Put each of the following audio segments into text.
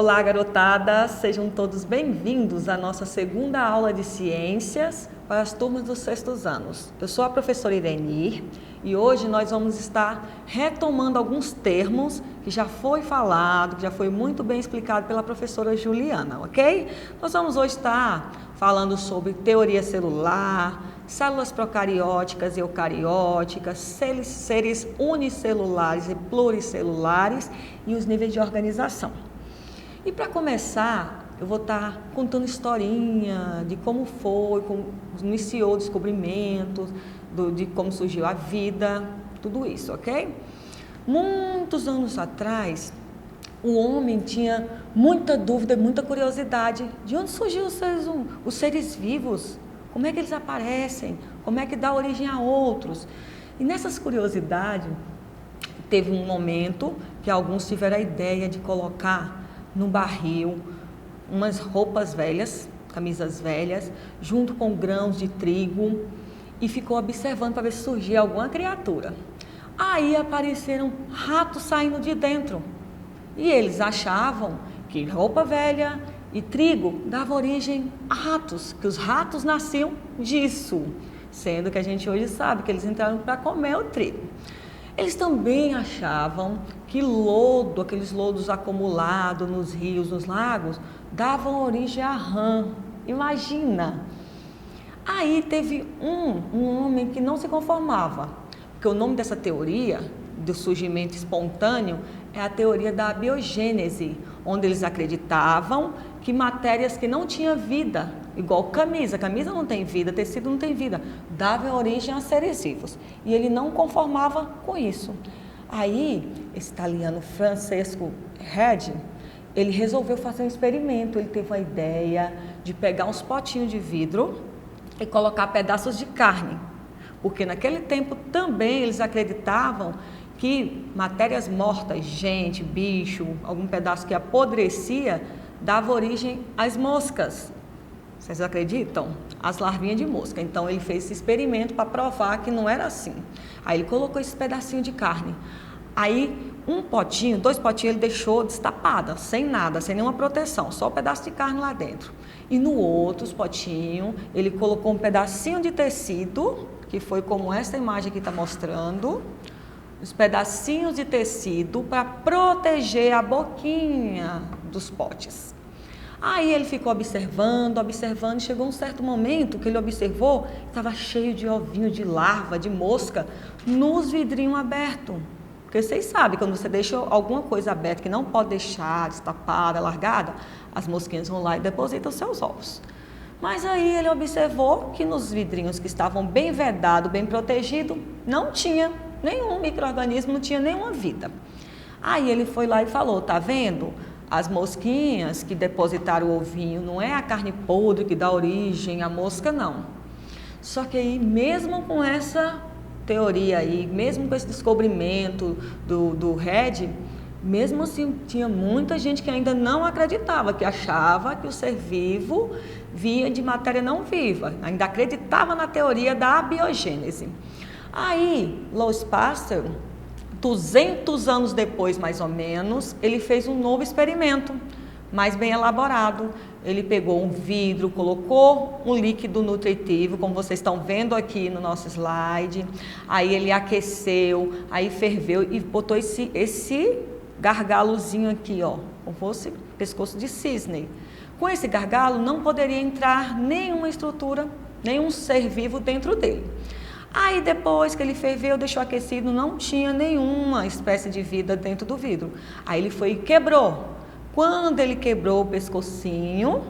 Olá, garotada! Sejam todos bem-vindos à nossa segunda aula de ciências para as turmas dos sextos anos. Eu sou a professora Irenir e hoje nós vamos estar retomando alguns termos que já foi falado, que já foi muito bem explicado pela professora Juliana, ok? Nós vamos hoje estar falando sobre teoria celular, células procarióticas e eucarióticas, seres unicelulares e pluricelulares e os níveis de organização. E para começar, eu vou estar contando historinha de como foi, como iniciou o descobrimento, de como surgiu a vida, tudo isso, ok? Muitos anos atrás, o homem tinha muita dúvida, muita curiosidade de onde surgiu os seres vivos, como é que eles aparecem, como é que dá origem a outros. E nessas curiosidades, teve um momento que alguns tiveram a ideia de colocar no barril umas roupas velhas, camisas velhas, junto com grãos de trigo e ficou observando para ver se surgia alguma criatura. Aí apareceram ratos saindo de dentro e eles achavam que roupa velha e trigo dava origem a ratos, que os ratos nasciam disso, sendo que a gente hoje sabe que eles entraram para comer o trigo. Eles também achavam que lodo, aqueles lodos acumulados nos rios, nos lagos, davam origem à rã. Imagina! Aí teve um homem que não se conformava, porque o nome dessa teoria, do surgimento espontâneo, é a teoria da abiogênese, onde eles acreditavam que matérias que não tinham vida, igual camisa não tem vida, tecido não tem vida, dava origem a seres vivos. E ele não conformava com isso. Aí, esse italiano Francesco Redi, ele resolveu fazer um experimento. Ele teve a ideia de pegar uns potinhos de vidro e colocar pedaços de carne, porque naquele tempo também eles acreditavam que matérias mortas, gente, bicho, algum pedaço que apodrecia, dava origem às moscas. Vocês acreditam? As larvinhas de mosca. Então ele fez esse experimento para provar que não era assim. Aí ele colocou esse pedacinho de carne. Aí dois potinhos ele deixou destapada, sem nada, sem nenhuma proteção, só um pedaço de carne lá dentro. E no outro potinho ele colocou um pedacinho de tecido, que foi como essa imagem aqui está mostrando, os pedacinhos de tecido para proteger a boquinha dos potes. Aí ele ficou observando, e chegou um certo momento que ele observou que estava cheio de ovinho, de larva, de mosca, nos vidrinhos abertos. Porque vocês sabem, quando você deixa alguma coisa aberta que não pode deixar destapada, largada, as mosquinhas vão lá e depositam seus ovos. Mas aí ele observou que nos vidrinhos que estavam bem vedados, bem protegidos, não tinha nenhum micro-organismo, não tinha nenhuma vida. Aí ele foi lá e falou, tá vendo? As mosquinhas que depositaram o ovinho, não é a carne podre que dá origem à mosca, não. Só que aí, mesmo com essa teoria aí, mesmo com esse descobrimento do Redi, mesmo assim, tinha muita gente que ainda não acreditava, que achava que o ser vivo vinha de matéria não viva, ainda acreditava na teoria da abiogênese. Aí, Louis Pasteur, 200 anos depois, mais ou menos, ele fez um novo experimento, mais bem elaborado. Ele pegou um vidro, colocou um líquido nutritivo, como vocês estão vendo aqui no nosso slide. Aí ele aqueceu, aí ferveu e botou esse gargalozinho aqui, ó, como fosse pescoço de cisne. Com esse gargalo não poderia entrar nenhuma estrutura, nenhum ser vivo dentro dele. Aí depois que ele ferveu, deixou aquecido, não tinha nenhuma espécie de vida dentro do vidro. Aí ele foi e quebrou. Quando ele quebrou o pescocinho,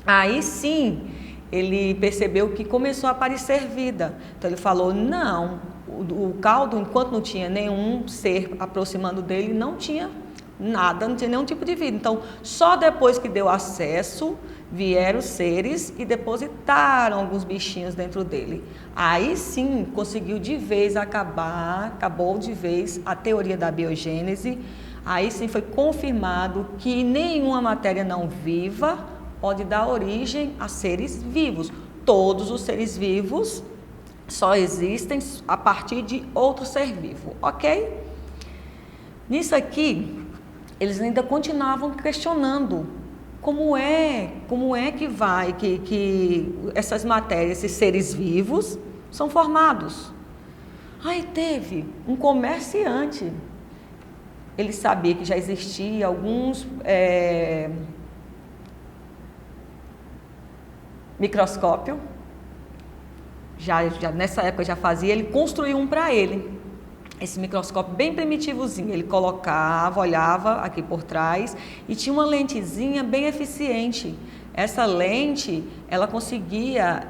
aí sim ele percebeu que começou a aparecer vida. Então ele falou, não, o caldo, enquanto não tinha nenhum ser aproximando dele, não tinha nada, não tinha nenhum tipo de vida. Então só depois que deu acesso, vieram os seres e depositaram alguns bichinhos dentro dele. Aí sim conseguiu de vez acabou de vez a teoria da biogênese. Aí sim foi confirmado que nenhuma matéria não viva pode dar origem a seres vivos. Todos os seres vivos só existem a partir de outro ser vivo, ok? Nisso aqui, eles ainda continuavam questionando como é que essas matérias, esses seres vivos, são formados. Aí teve um comerciante, ele sabia que já existia alguns microscópio, já nessa época já fazia, ele construiu um para ele. Esse microscópio bem primitivozinho, ele colocava, olhava aqui por trás e tinha uma lentezinha bem eficiente. Essa lente, ela conseguia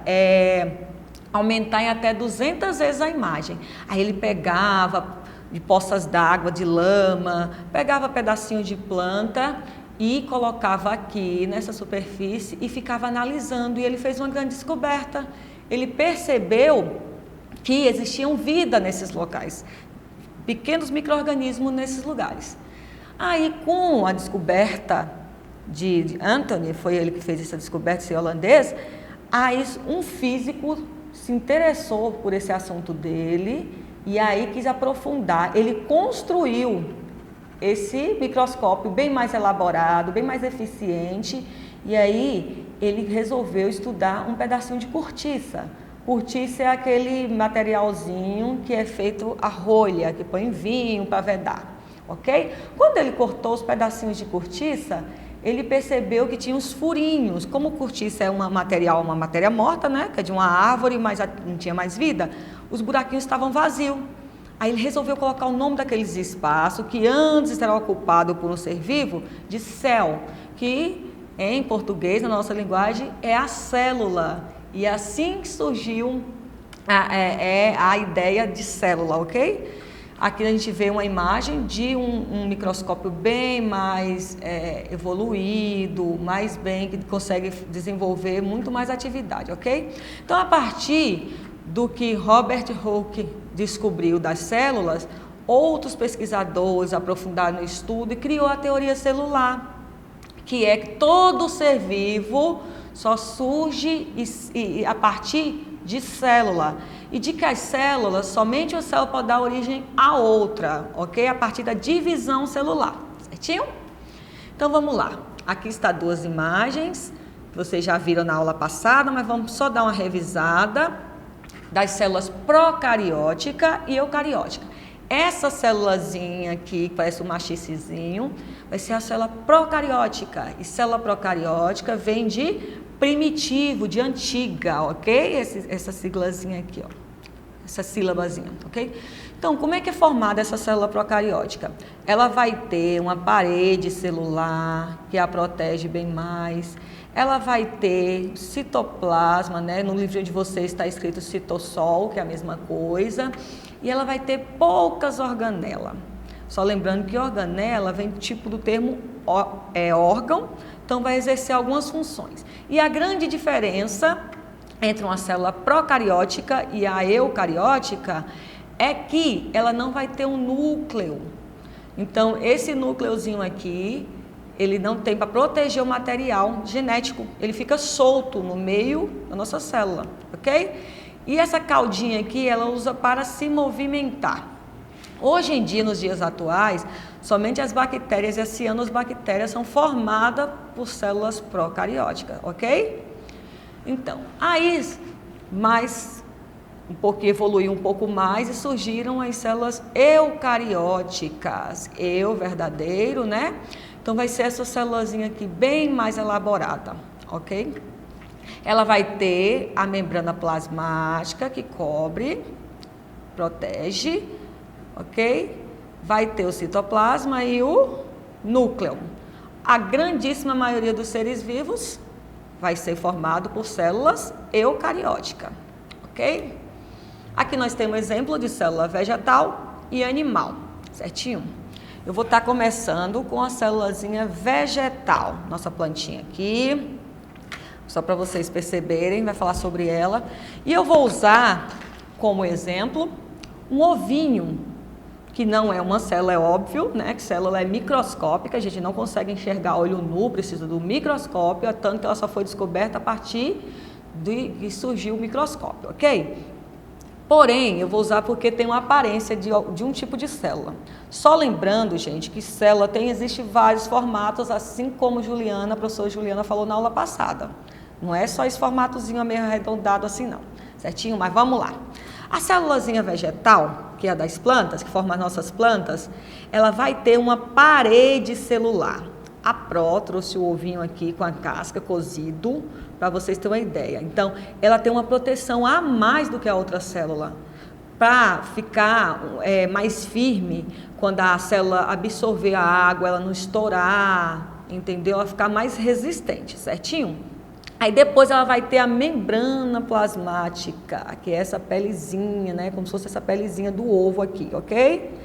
aumentar em até 200 vezes a imagem. Aí ele pegava de poças d'água, de lama, pegava pedacinhos de planta e colocava aqui nessa superfície e ficava analisando. E ele fez uma grande descoberta. Ele percebeu que existiam vida nesses locais, pequenos micro-organismos nesses lugares. Aí, com a descoberta de Anthony, foi ele que fez essa descoberta, esse holandês, aí um físico se interessou por esse assunto dele e aí quis aprofundar. Ele construiu esse microscópio bem mais elaborado, bem mais eficiente, e aí ele resolveu estudar um pedacinho de cortiça. Cortiça é aquele materialzinho que é feito a rolha, que põe vinho para vedar, ok? Quando ele cortou os pedacinhos de cortiça, ele percebeu que tinha uns furinhos. Como cortiça é uma matéria morta, né? Que é de uma árvore, mas não tinha mais vida, os buraquinhos estavam vazios. Aí ele resolveu colocar o nome daqueles espaços que antes era ocupado por um ser vivo de cell, que em português, na nossa linguagem, é a célula. E assim que surgiu a ideia de célula, ok? Aqui a gente vê uma imagem de um microscópio bem mais evoluído, mais bem, que consegue desenvolver muito mais atividade, ok? Então, a partir do que Robert Hooke descobriu das células, outros pesquisadores aprofundaram no estudo e criou a teoria celular, que é que todo ser vivo só surge a partir de célula. E de que as células, somente uma célula pode dar origem a outra, ok? A partir da divisão celular, certinho? Então vamos lá. Aqui está duas imagens, que vocês já viram na aula passada, mas vamos só dar uma revisada das células procariótica e eucariótica. Essa célulazinha aqui, que parece um machicezinho, vai ser a célula procariótica. E célula procariótica vem de primitivo, de antiga, ok? Essa siglazinha aqui, ó. Essa sílabazinha, ok? Então, como é que é formada essa célula procariótica? Ela vai ter uma parede celular que a protege bem mais. Ela vai ter citoplasma, né? No livro de vocês está escrito citossol, que é a mesma coisa. E ela vai ter poucas organelas. Só lembrando que organela vem tipo do termo órgão, então vai exercer algumas funções. E a grande diferença entre uma célula procariótica e a eucariótica é que ela não vai ter um núcleo. Então, esse núcleozinho aqui, ele não tem para proteger o material genético, ele fica solto no meio da nossa célula, ok? E essa caudinha aqui, ela usa para se movimentar. Hoje em dia, nos dias atuais, somente as bactérias e as cianobactérias são formadas por células procarióticas, ok? Então, aí, evoluiu um pouco mais e surgiram as células eucarióticas. Verdadeiro, né? Então, vai ser essa célulazinha aqui bem mais elaborada, ok? Ela vai ter a membrana plasmática que cobre, protege, ok? Vai ter o citoplasma e o núcleo. A grandíssima maioria dos seres vivos vai ser formado por células eucarióticas, ok? Aqui nós temos exemplo de célula vegetal e animal, certinho? Eu vou estar começando com a célulazinha vegetal, nossa plantinha aqui, só para vocês perceberem, vai falar sobre ela. E eu vou usar como exemplo um ovinho, que não é uma célula, é óbvio, né? Que célula é microscópica, a gente não consegue enxergar olho nu, precisa do microscópio, tanto que ela só foi descoberta a partir de que surgiu o microscópio, ok? Porém, eu vou usar porque tem uma aparência de um tipo de célula. Só lembrando, gente, que célula existe vários formatos, assim como a professora Juliana falou na aula passada. Não é só esse formatozinho meio arredondado assim não, certinho? Mas vamos lá. A célulazinha vegetal, que é a das plantas, que forma as nossas plantas, ela vai ter uma parede celular. A Pro trouxe o ovinho aqui com a casca cozido, para vocês terem uma ideia. Então, ela tem uma proteção a mais do que a outra célula, para ficar mais firme quando a célula absorver a água, ela não estourar, entendeu? Ela ficar mais resistente, certinho? Aí depois ela vai ter a membrana plasmática, que é essa pelezinha, né? Como se fosse essa pelezinha do ovo aqui, ok?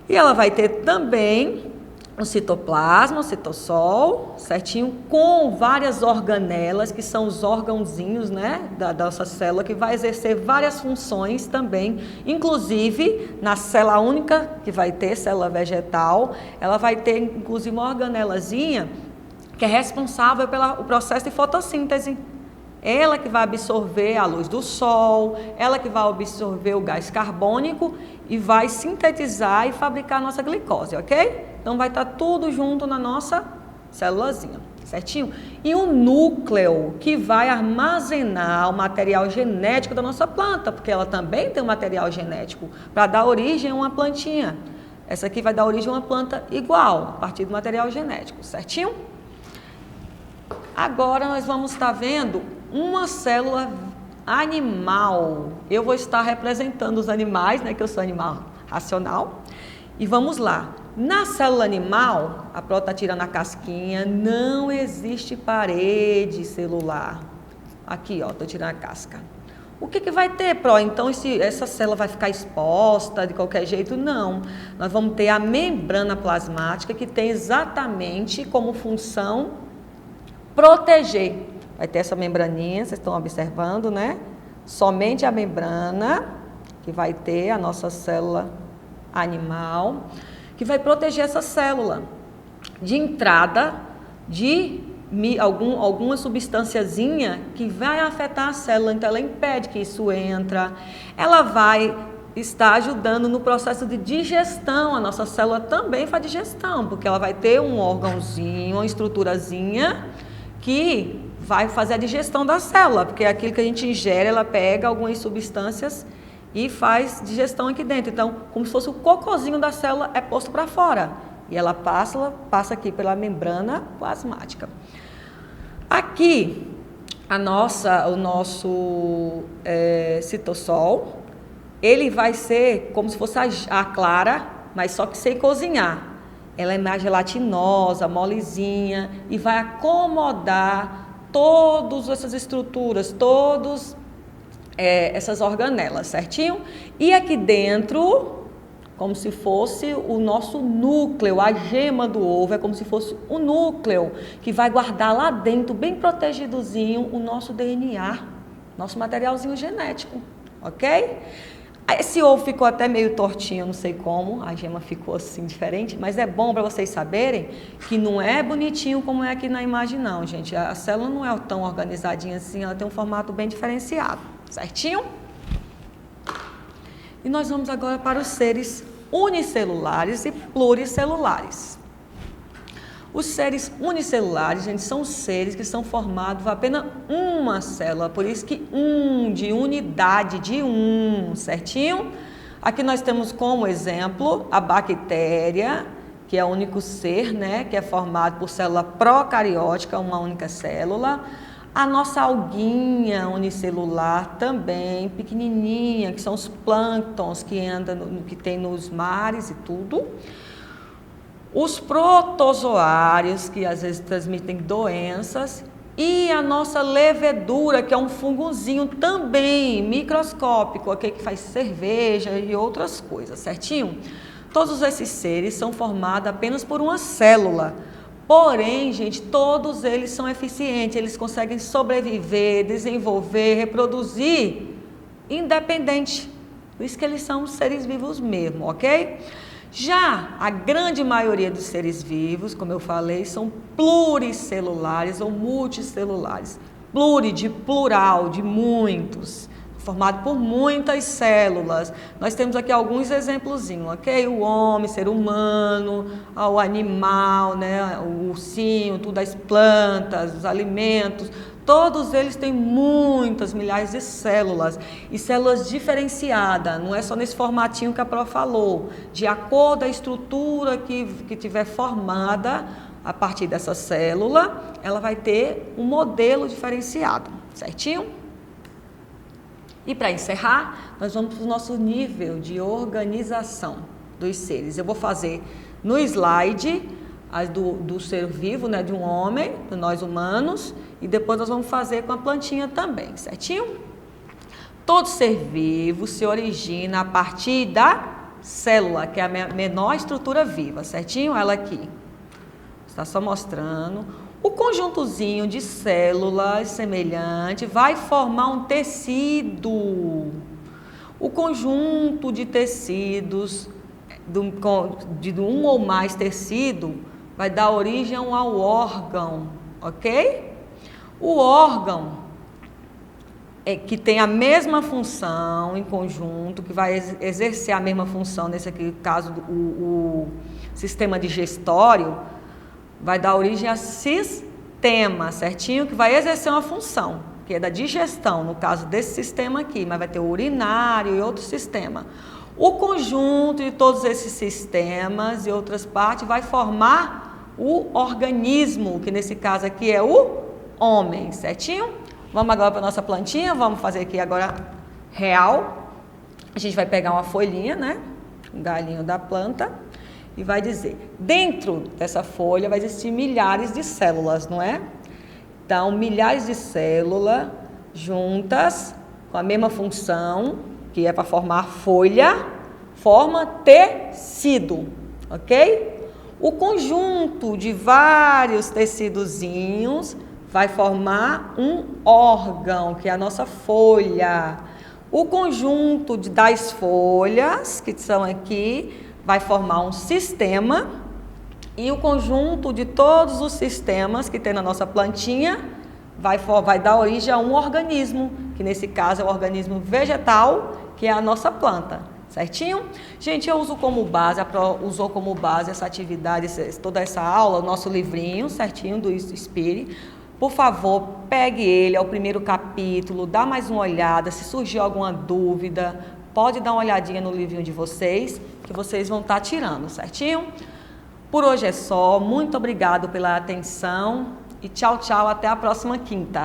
E ela vai ter também o citoplasma, o citossol, certinho? Com várias organelas, que são os órgãozinhos, né? Da nossa célula, que vai exercer várias funções também. Inclusive, na célula única, que vai ter, célula vegetal, ela vai ter, inclusive, uma organelazinha que é responsável pelo processo de fotossíntese. Ela que vai absorver a luz do sol, ela que vai absorver o gás carbônico e vai sintetizar e fabricar a nossa glicose, ok? Então vai estar tudo junto na nossa célulazinha, certinho? E o núcleo que vai armazenar o material genético da nossa planta, porque ela também tem um material genético para dar origem a uma plantinha. Essa aqui vai dar origem a uma planta igual, a partir do material genético, certinho? Agora nós vamos estar vendo uma célula animal. Eu vou estar representando os animais, né, que eu sou animal racional. E vamos lá. Na célula animal, a Pro está tirando a casquinha, não existe parede celular. Aqui, ó, estou tirando a casca. O que vai ter, Pro? Então, essa célula vai ficar exposta de qualquer jeito? Não. Nós vamos ter a membrana plasmática, que tem exatamente como função proteger. Vai ter essa membraninha, vocês estão observando, né? Somente a membrana, que vai ter a nossa célula animal, que vai proteger essa célula de entrada de alguma substânciazinha que vai afetar a célula. Então, ela impede que isso entre. Ela vai estar ajudando no processo de digestão. A nossa célula também faz digestão, porque ela vai ter um órgãozinho, uma estruturazinha que vai fazer a digestão da célula, porque aquilo que a gente ingere, ela pega algumas substâncias e faz digestão aqui dentro. Então, como se fosse o cocôzinho da célula é posto para fora. E ela passa aqui pela membrana plasmática. Aqui, o nosso citossol, ele vai ser como se fosse a clara, mas só que sem cozinhar. Ela é mais gelatinosa, molezinha e vai acomodar todas essas estruturas, essas organelas, certinho? E aqui dentro, como se fosse o nosso núcleo, a gema do ovo, é como se fosse o núcleo que vai guardar lá dentro, bem protegidozinho, o nosso DNA, nosso materialzinho genético, ok? Esse ovo ficou até meio tortinho, não sei como, a gema ficou assim diferente, mas é bom para vocês saberem que não é bonitinho como é aqui na imagem não, gente. A célula não é tão organizadinha assim, ela tem um formato bem diferenciado, certinho? E nós vamos agora para os seres unicelulares e pluricelulares. Os seres unicelulares, gente, são seres que são formados por apenas uma célula, por isso que de unidade, de certinho? Aqui nós temos como exemplo a bactéria, que é o único ser, né, que é formado por célula procariótica, uma única célula. A nossa alguinha unicelular também, pequenininha, que são os plânctons que andam, que tem nos mares e tudo. Os protozoários, que às vezes transmitem doenças, e a nossa levedura, que é um fungozinho também microscópico, okay, que faz cerveja e outras coisas, certinho? Todos esses seres são formados apenas por uma célula. Porém, gente, todos eles são eficientes, eles conseguem sobreviver, desenvolver, reproduzir, independente. Por isso que eles são seres vivos mesmo, ok? Já a grande maioria dos seres vivos, como eu falei, são pluricelulares ou multicelulares. Pluri, de plural, de muitos. formado por muitas células. Nós temos aqui alguns exemplozinhos, ok? O homem, ser humano, o animal, né? O ursinho, tudo, as plantas, os alimentos, todos eles têm muitas, milhares de células e células diferenciadas, não é só nesse formatinho que a Pro falou, de acordo com a estrutura que tiver formada a partir dessa célula, ela vai ter um modelo diferenciado, certinho? E para encerrar, nós vamos para o nosso nível de organização dos seres. Eu vou fazer no slide do ser vivo, né, de um homem, de nós humanos, e depois nós vamos fazer com a plantinha também, certinho? Todo ser vivo se origina a partir da célula, que é a menor estrutura viva, certinho? Ela aqui. Está só mostrando. O conjuntozinho de células semelhante vai formar um tecido. O conjunto de tecidos, de um ou mais tecido, vai dar origem ao órgão, ok? O órgão que tem a mesma função em conjunto, que vai exercer a mesma função, nesse aqui caso o sistema digestório, vai dar origem a sistema, certinho? Que vai exercer uma função, que é da digestão, no caso desse sistema aqui, mas vai ter o urinário e outro sistema. O conjunto de todos esses sistemas e outras partes vai formar o organismo, que nesse caso aqui é o homem, certinho? Vamos agora para a nossa plantinha, vamos fazer aqui agora real. A gente vai pegar uma folhinha, né? Um galhinho da planta. E vai dizer, dentro dessa folha vai existir milhares de células, não é? Então, milhares de células juntas, com a mesma função, que é para formar folha, forma tecido, ok? O conjunto de vários tecidozinhos vai formar um órgão, que é a nossa folha. O conjunto das folhas, que são aqui, vai formar um sistema, e o conjunto de todos os sistemas que tem na nossa plantinha vai dar origem a um organismo, que nesse caso é o organismo vegetal, que é a nossa planta, certinho? Gente, eu uso como base, a Pro usou como base essa atividade, toda essa aula, o nosso livrinho, certinho, do Inspire. Por favor, pegue ele, é o primeiro capítulo, dá mais uma olhada, se surgir alguma dúvida, pode dar uma olhadinha no livrinho de vocês, que vocês vão estar tirando, certinho? Por hoje é só, muito obrigado pela atenção e tchau, tchau, até a próxima quinta.